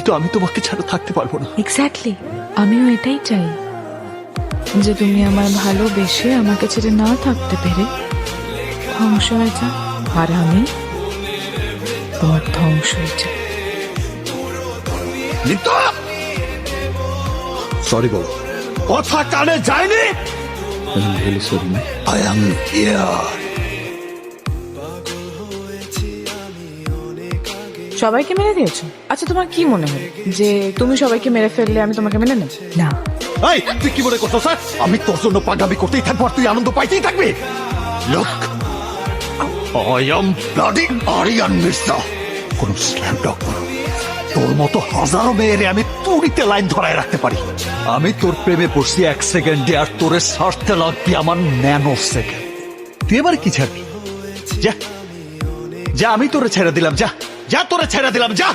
তো আমি তোমাকে ছাড়া থাকতে পারবো না। এক্স্যাক্টলি, আমিও এটাই চাই যে তুমি আমার ভালোবেসে আমাকে ছেড়ে না থাকতে পেরে ধ্বংস হয়ে যাও, আর আমি তোমার ধ্বংস হয়ে যাই। সরি বলো। কথা কানে যায়নি। I am here. সবাইকে মেরে দিয়েছো? আচ্ছা, তোমার কি মনে হয় যে তুমি সবাইকে মেরে ফেললে আমি তোমাকে মেনে নেব? না। এই, তুই কি মনে করছো স্যার আমি তোর জন্য পাগামি করতেই থাকবো আর তুই আনন্দ পাইতেই থাকবি? Look, I am bloody Aryan Mirza. কোন স্ল্যাম ডগ তোর মতো হাজারো মেয়েরে আমি তুড়িতে লাইন ধরায় রাখতে পারি। আমি তোর প্রেমে পড়ছি 1 সেকেন্ডে, আর তোরে ছাড়তে লাগবি আমার ন্যানো সেকেন্ড। তুই এবার কি ছাড়বি? যা যা, আমি তোরে ছেড়ে দিলাম, যা যা, তোরে ছেড়ে দিলাম, যা।